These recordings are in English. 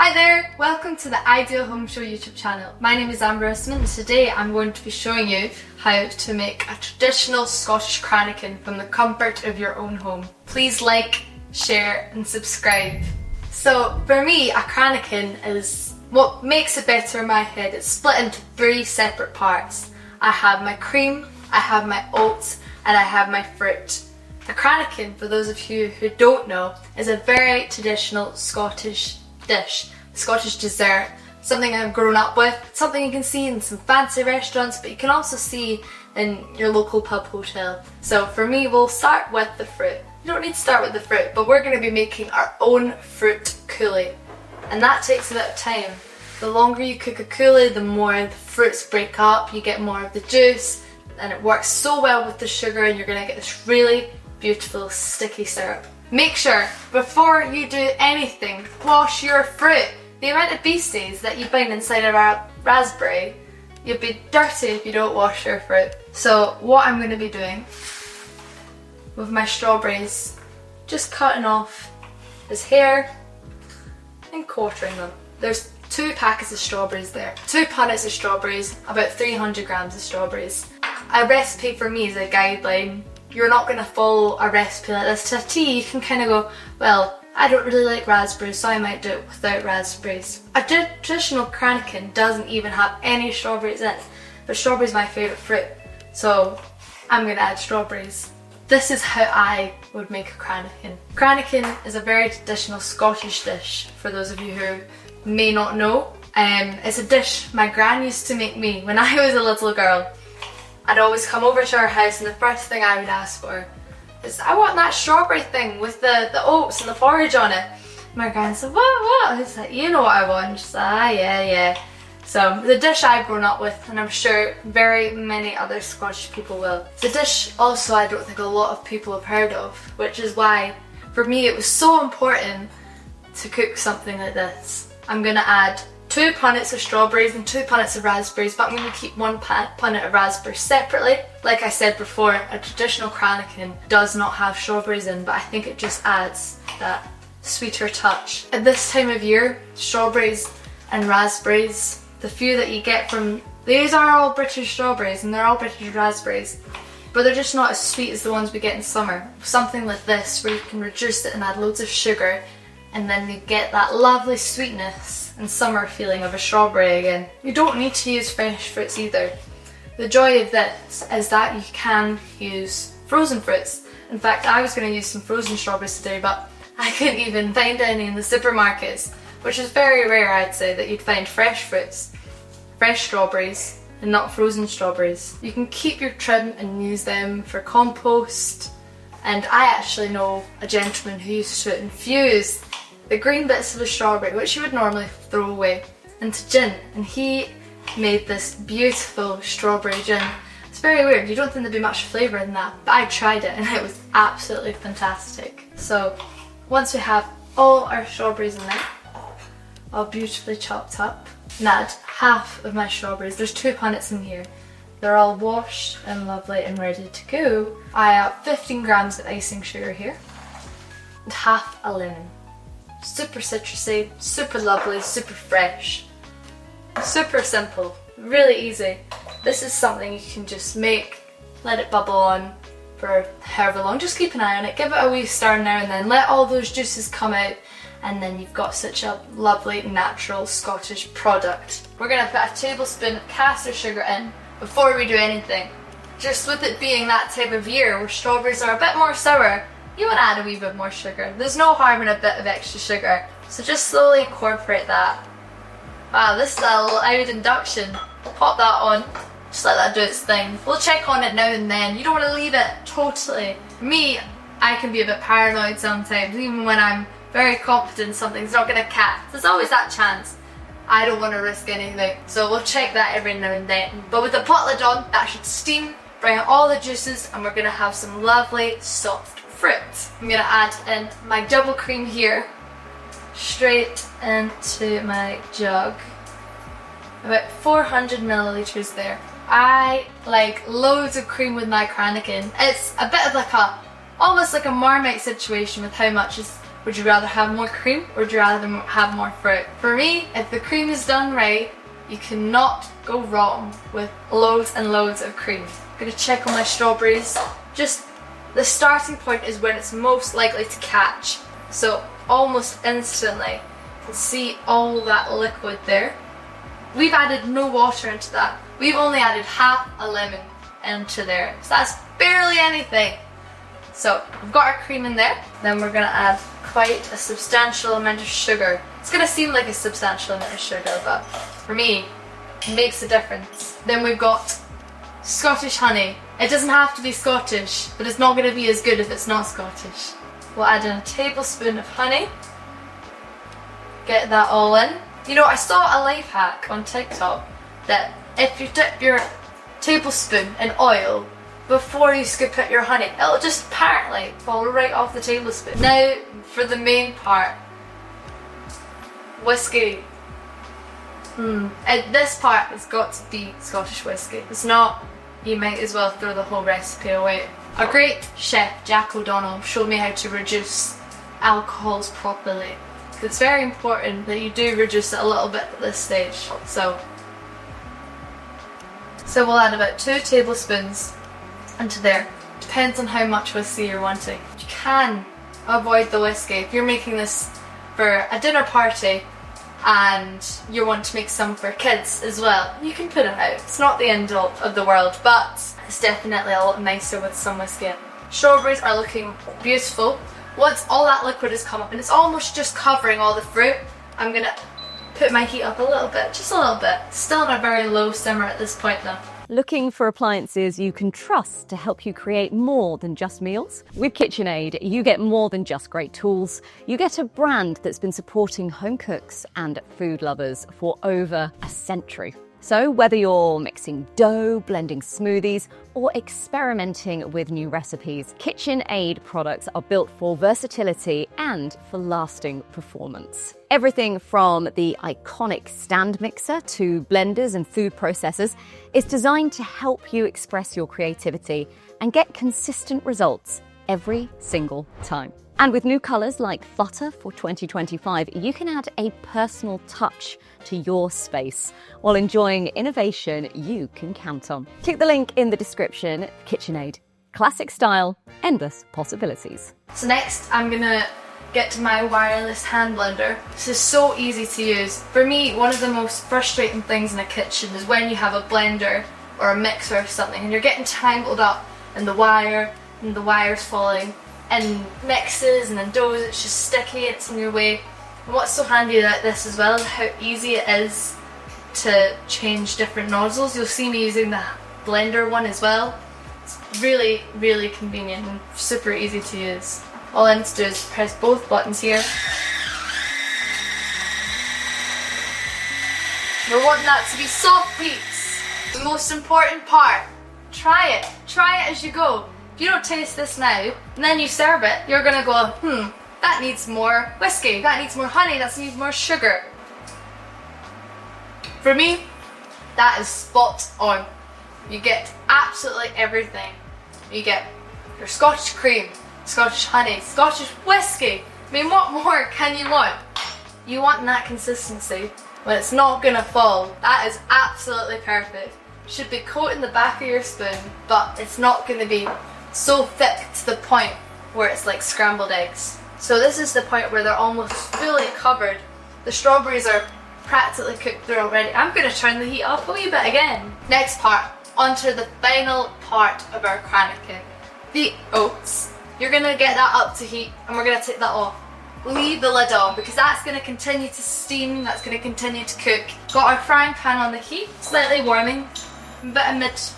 Hi there, welcome to the Ideal Home Show YouTube channel. My name is Rissman and today I'm going to be showing you how to make a traditional Scottish Cranachan from the comfort of your own home. Please like, share and subscribe. So for me, a Cranachan is what makes it better in my head. It's split into three separate parts. I have my cream, I have my oats and I have my fruit. A Cranachan, for those of you who don't know, is a very traditional Scottish dish, Scottish dessert, something I've grown up with, something you can see in some fancy restaurants, but you can also see in your local pub hotel. So for me, we'll start with the fruit. You don't need to start with the fruit, but we're going to be making our own fruit coulis, and that takes a bit of time. The longer you cook a coulis, the more the fruits break up, you get more of the juice, and it works so well with the sugar, and you're going to get this really beautiful sticky syrup. Make sure, before you do anything, wash your fruit. The amount of bee stains that you find inside of a raspberry, you'll be dirty if you don't wash your fruit. So what I'm going to be doing with my strawberries, just cutting off this hair and quartering them. There's 2 packets of strawberries there, 2 punnets of strawberries, about 300 grams of strawberries. A recipe for me is a guideline. You're not going to follow a recipe like this to a T. You can kind of go, well, I don't really like raspberries, so I might do it without raspberries. A traditional Cranachan doesn't even have any strawberries in it, but strawberries is my favourite fruit, so I'm going to add strawberries. This is how I would make a Cranachan. Cranachan is a very traditional Scottish dish, for those of you who may not know. It's a dish my gran used to make me when I was a little girl. I'd always come over to our house and the first thing I would ask for is, I want that strawberry thing with the oats and the porridge on it. My gran said, what? I was like, you know what I want. She's like, yeah. So the dish I've grown up with, and I'm sure very many other Scottish people will. It's a dish also I don't think a lot of people have heard of, which is why for me it was so important to cook something like this. I'm going to add 2 punnets of strawberries and 2 punnets of raspberries, but I'm going to keep 1 punnet of raspberries separately. Like I said before, a traditional Cranachan does not have strawberries in, but I think it just adds that sweeter touch. At this time of year, strawberries and raspberries, the few that you get from, these are all British strawberries and they're all British raspberries, but they're just not as sweet as the ones we get in summer. Something like this where you can reduce it and add loads of sugar, and then you get that lovely sweetness and summer feeling of a strawberry again. You don't need to use fresh fruits either. The joy of this is that you can use frozen fruits. In fact, I was going to use some frozen strawberries today, but I couldn't even find any in the supermarkets, which is very rare, I'd say, that you'd find fresh fruits, fresh strawberries, and not frozen strawberries. You can keep your trim and use them for compost, and I actually know a gentleman who used to infuse the green bits of a strawberry, which you would normally throw away, into gin, and he made this beautiful strawberry gin. It's very weird, you don't think there'd be much flavour in that, but I tried it and it was absolutely fantastic. So once we have all our strawberries in there, all beautifully chopped up, and add half of my strawberries. There's 2 punnets in here. They're all washed and lovely and ready to go. I have 15 grams of icing sugar here, and half a lemon. Super citrusy, super lovely, super fresh, super simple, really easy. This is something you can just make, let it bubble on for however long, just keep an eye on it, give it a wee stir now and then, let all those juices come out, and then you've got such a lovely natural Scottish product. We're going to put a tablespoon of caster sugar in before we do anything. Just with it being that type of year where strawberries are a bit more sour, you want to add a wee bit more sugar. There's no harm in a bit of extra sugar. So just slowly incorporate that. Wow, this is a loud induction. Pop that on, just let that do its thing. We'll check on it now and then. You don't want to leave it totally. Me, I can be a bit paranoid sometimes, even when I'm very confident something's not going to catch. There's always that chance. I don't want to risk anything. So we'll check that every now and then. But with the pot lid on, that should steam, bring out all the juices, and we're going to have some lovely soft fruit. I'm going to add in my double cream here, straight into my jug. About 400 millilitres there. I like loads of cream with my Cranachan. It's a bit of like almost like a Marmite situation with how much is Would you rather have more cream or would you rather have more fruit? For me, if the cream is done right, you cannot go wrong with loads and loads of cream. I'm gonna check on my strawberries. Just the starting point is when it's most likely to catch. So almost instantly, you can see all that liquid there. We've added no water into that. We've only added half a lemon into there. So that's barely anything. So we've got our cream in there. Then we're gonna add quite a substantial amount of sugar. It's gonna seem like a substantial amount of sugar, but for me, it makes a difference. Then we've got Scottish honey. It doesn't have to be Scottish, but it's not gonna be as good if it's not Scottish. We'll add in a tablespoon of honey. Get that all in. You know, I saw a life hack on TikTok that if you dip your tablespoon in oil before you scoop out your honey, it'll just apparently fall right off the tablespoon. Now for the main part, whiskey. This part has got to be Scottish whiskey. If it's not, you might as well throw the whole recipe away. A great chef, Jack O'Donnell, showed me how to reduce alcohols properly. It's very important that you do reduce it a little bit at this stage. So we'll add about 2 tablespoons into there. Depends on how much whiskey you're wanting. You can avoid the whiskey if you're making this for a dinner party and you want to make some for kids as well. You can put it out. It's not the end of the world, but it's definitely a lot nicer with some whiskey. Strawberries are looking beautiful. Once all that liquid has come up and it's almost just covering all the fruit, I'm gonna put my heat up a little bit, just a little bit. Still on a very low simmer at this point though. Looking for appliances you can trust to help you create more than just meals? With KitchenAid, you get more than just great tools. You get a brand that's been supporting home cooks and food lovers for over a century. So whether you're mixing dough, blending smoothies, or experimenting with new recipes, KitchenAid products are built for versatility and for lasting performance. Everything from the iconic stand mixer to blenders and food processors is designed to help you express your creativity and get consistent results every single time. And with new colours like Flutter for 2025, you can add a personal touch to your space while enjoying innovation you can count on. Click the link in the description. KitchenAid. Classic style, endless possibilities. So next I'm gonna get to my wireless hand blender. This is so easy to use. For me, one of the most frustrating things in a kitchen is when you have a blender or a mixer or something and you're getting tangled up in the wire and the wire's falling and mixes and then doughs, it's just sticky, it's in your way. And what's so handy about this as well is how easy it is to change different nozzles. You'll see me using the blender one as well. It's really, really convenient and super easy to use. All I need to do is press both buttons here. We're wanting that to be soft peaks. The most important part. Try it. Try it as you go. If you don't taste this now, and then you serve it, you're gonna go, that needs more whiskey, that needs more honey, that needs more sugar. For me, that is spot on. You get absolutely everything. You get your Scotch cream, Scottish honey, Scottish whiskey. I mean, what more can you want? You want that consistency when it's not gonna fall. That is absolutely perfect. Should be coating the back of your spoon, but it's not gonna be so thick to the point where it's like scrambled eggs. So this is the point where they're almost fully covered. The strawberries are practically cooked through already. I'm going to turn the heat up a wee bit again. Next part, onto the final part of our Cranachan, the oats. You're going to get that up to heat and we're going to take that off. Leave the lid on because that's going to continue to steam, that's going to continue to cook. Got our frying pan on the heat, slightly warming, a bit of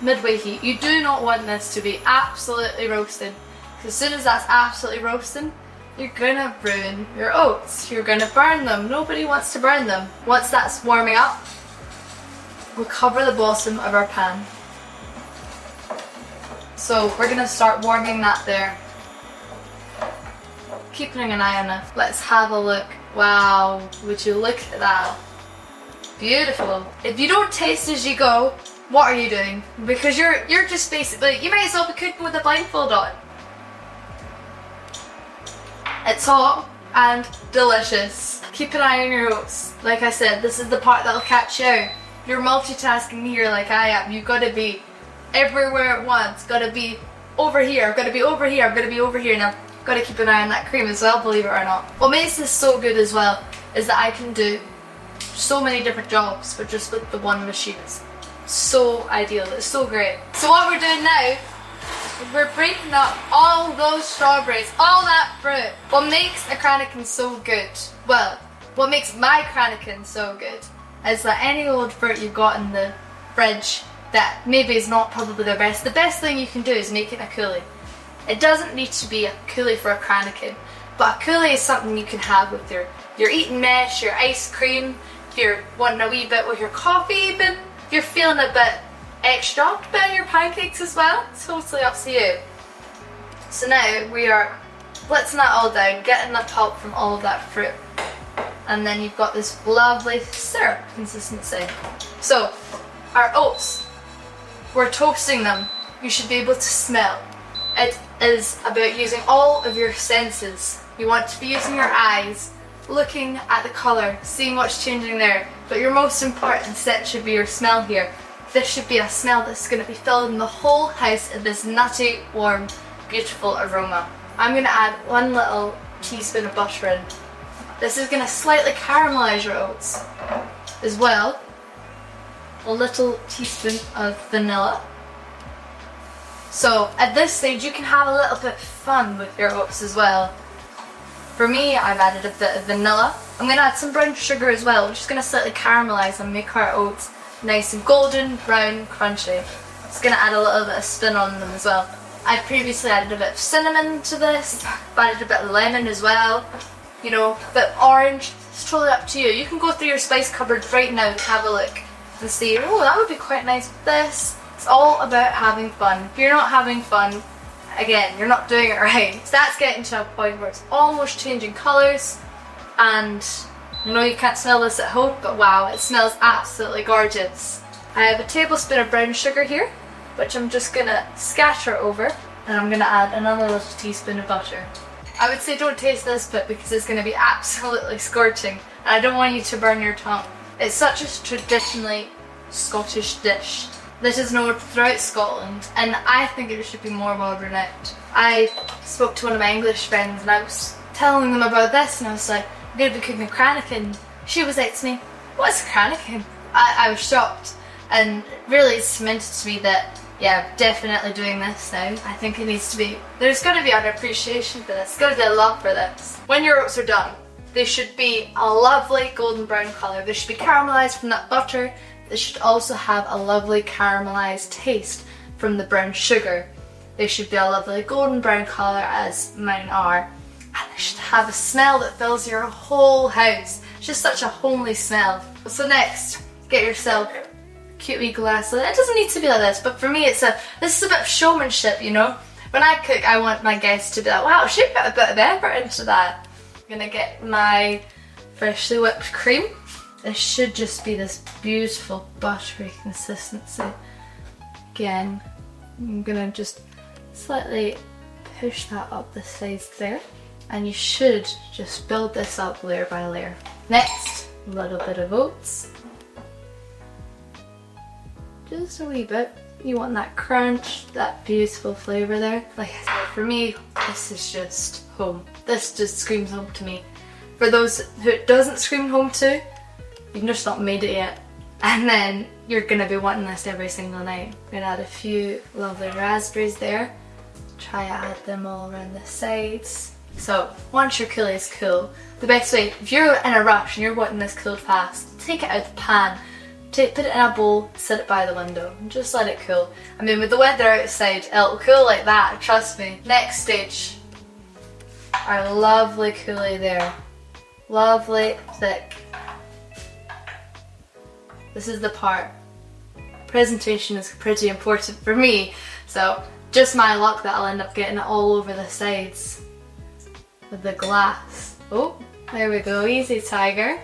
midway heat. You do not want this to be absolutely roasting, because as soon as that's absolutely roasting, you're gonna ruin your oats. You're gonna burn them. Nobody wants to burn them. Once that's warming up, we'll cover the bottom of our pan. So we're gonna start warming that there. Keeping an eye on it. Let's have a look. Wow, would you look at that? Beautiful. If you don't taste as you go, what are you doing? Because you're just basically, you might as well be cooking with a blindfold on. It's hot and delicious. Keep an eye on your oats. Like I said, this is the part that'll catch you out. If you're multitasking here like I am, you've got to be everywhere at once. Got to be over here, I've got to be over here, I've got to be over here. Now, got to keep an eye on that cream as well, believe it or not. What makes this so good as well is that I can do so many different jobs, but just with the one machine. It's so ideal, it's so great. So what we're doing now, we're breaking up all those strawberries, all that fruit. What makes a Cranachan so good, well, what makes my Cranachan so good is that any old fruit you've got in the fridge that maybe is not probably the best thing you can do is make it a coulis. It doesn't need to be a coulis for a Cranachan, but a coulis is something you can have with your eating mesh, your ice cream, if you're wanting a wee bit with your coffee even, if you're feeling a bit extra, a bit on your pancakes as well, it's totally up to you. So now we are blitzing that all down, getting the pulp from all of that fruit, and then you've got this lovely syrup consistency. So our oats, we're toasting them. You should be able to smell. It is about using all of your senses. You want to be using your eyes, looking at the colour, seeing what's changing there. But your most important set should be your smell here. This should be a smell that's going to be filling the whole house in this nutty, warm, beautiful aroma. I'm going to add 1 little teaspoon of butter in. This is going to slightly caramelise your oats. As well, a little teaspoon of vanilla. So at this stage you can have a little bit of fun with your oats as well. For me, I've added a bit of vanilla. I'm going to add some brown sugar as well, which is going to slightly caramelise and make our oats nice and golden, brown, crunchy. It's going to add a little bit of spin on them as well. I've previously added a bit of cinnamon to this. I've added a bit of lemon as well. You know, a bit of orange. It's totally up to you. You can go through your spice cupboard right now and have a look and see, oh, that would be quite nice with this. It's all about having fun. If you're not having fun, again, you're not doing it right. So that's getting to a point where it's almost changing colours, and I know you can't smell this at home, but wow, it smells absolutely gorgeous. I have a tablespoon of brown sugar here, which I'm just going to scatter over, and I'm going to add another little teaspoon of butter. I would say don't taste this bit because it's going to be absolutely scorching, and I don't want you to burn your tongue. It's such a traditionally Scottish dish. This is known throughout Scotland, and I think it should be more well renowned. I spoke to one of my English friends and I was telling them about this, and I was like, I'm going to be cooking a Cranachan. She was like to me, what's a Cranachan? I was shocked, and really it's cemented to me that, yeah, I'm definitely doing this now. I think it needs to be, there's got to be an appreciation for this, there's got to be a love for this. When your oats are done, they should be a lovely golden brown colour. They should be caramelised from that butter. They should also have a lovely caramelised taste from the brown sugar. They should be a lovely golden brown colour as mine are. And they should have a smell that fills your whole house. It's just such a homely smell. So next, get yourself a cute wee glass lid. It doesn't need to be like this, but for me this is a bit of showmanship, you know. When I cook, I want my guests to be like, wow, she put a bit of effort into that. I'm gonna get my freshly whipped cream. This should just be this beautiful buttery consistency. Again, I'm gonna just slightly push that up the sides there, and you should just build this up layer by layer. Next, a little bit of oats. Just a wee bit. You want that crunch, that beautiful flavour there. Like I said, for me, this is just home. This just screams home to me. For those who it doesn't scream home to, you've just not made it yet. And then you're going to be wanting this every single night. I'm going to add a few lovely raspberries there. Try to add them all around the sides. So once your coulis is cool, the best way, if you're in a rush and you're wanting this cooled fast, take it out the pan, put it in a bowl, sit it by the window, and just let it cool. I mean, with the weather outside, it'll cool like that, trust me. Next stage, our lovely coulis there. Lovely, thick. This is the part. Presentation is pretty important for me, so just my luck that I'll end up getting it all over the sides with the glass. Oh, there we go, easy tiger.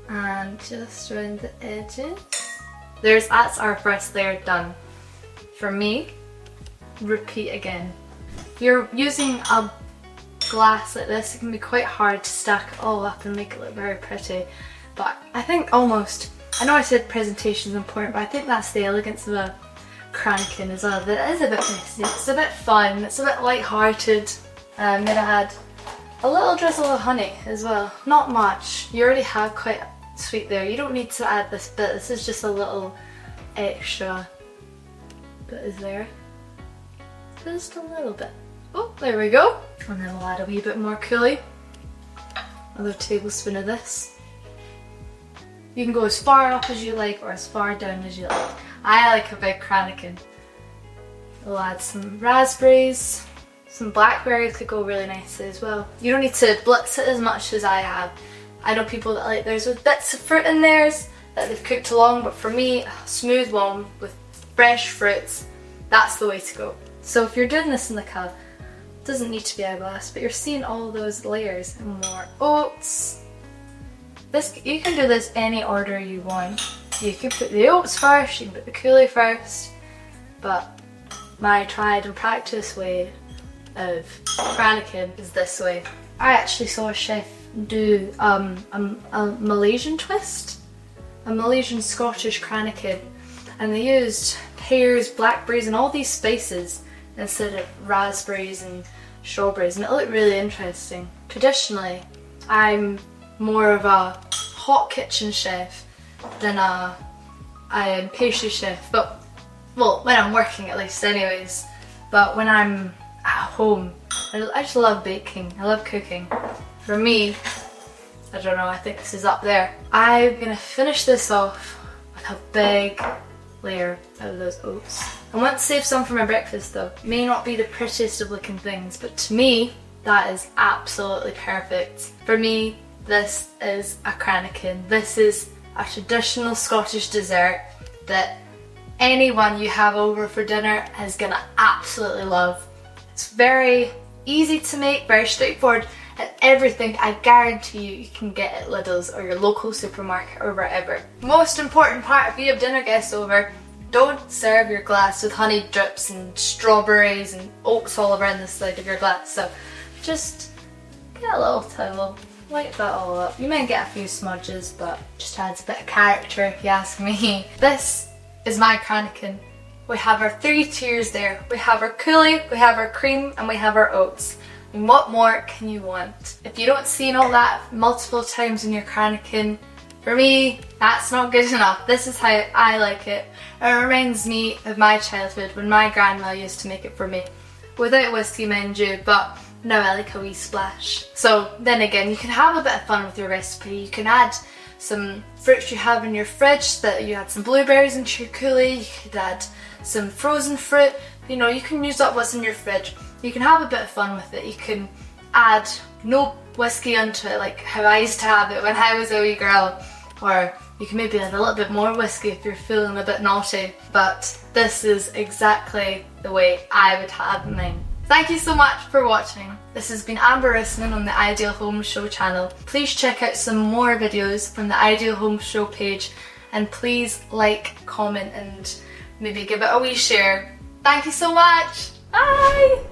And just around the edges. That's our first layer done. For me, repeat again. If you're using a glass like this, it can be quite hard to stack it all up and make it look very pretty. But I think almost, I know I said presentation is important, but I think that's the elegance of a Cranachan as well. That it is a bit messy, it's a bit fun, it's a bit light-hearted. And then I had a little drizzle of honey as well. Not much, you already have quite sweet there. You don't need to add this bit, this is just a little extra bit is there. Just a little bit. Oh, there we go. And then we'll add a wee bit more coulis. Another tablespoon of this. You can go as far up as you like or as far down as you like. I like a big Cranachan. We'll add some raspberries. Some blackberries could go really nicely as well. You don't need to blitz it as much as I have. I know people that like theirs with bits of fruit in theirs that they've cooked along, but for me, a smooth one with fresh fruits, that's the way to go. So if you're doing this in the cup, it doesn't need to be a glass, but you're seeing all those layers and more oats. You can do this any order you want. You can put the oats first, you can put the coulis first, but my tried and practiced way of Cranachan is this way. I actually saw a chef do a Malaysian twist, a Malaysian Scottish Cranachan, and they used pears, blackberries and all these spices instead of raspberries and strawberries, and it looked really interesting. Traditionally, I'm more of a hot kitchen chef than a pastry chef, but well, when I'm working at least anyways. But when I'm at home, I just love baking, I love cooking. For me, I don't know, I think this is up there. I'm gonna finish this off with a big layer of those oats. I want to save some for my breakfast though. It may not be the prettiest of looking things, but to me, that is absolutely perfect. For me, this is a Cranachan. This is a traditional Scottish dessert that anyone you have over for dinner is gonna absolutely love. It's very easy to make, very straightforward, and everything I guarantee you can get at Lidl's or your local supermarket or wherever. Most important part, if you have dinner guests over, don't serve your glass with honey drips and strawberries and oats all around the side of your glass. So just get a little towel, wipe that all up. You might get a few smudges, but just adds a bit of character if you ask me. This is my Cranachan. We have our 3 tiers there. We have our coulis, we have our cream, and we have our oats. And what more can you want? If you don't see all that multiple times in your Cranachan, for me, that's not good enough. This is how I like it. It reminds me of my childhood when my grandma used to make it for me. Without whisky, mind you, but now I like a wee splash. So then again, you can have a bit of fun with your recipe. You can add some fruits you have in your fridge, that you add some blueberries into your coulis, you could add some frozen fruit. You know, you can use up what's in your fridge. You can have a bit of fun with it. You can add no whiskey onto it like how I used to have it when I was a wee girl, or you can maybe add a little bit more whiskey if you're feeling a bit naughty, but this is exactly the way I would have mine. Thank you so much for watching. This has been Amber Rissman on the Ideal Home Show channel. Please check out some more videos from the Ideal Home Show page, and please like, comment and maybe give it a wee share. Thank you so much. Bye!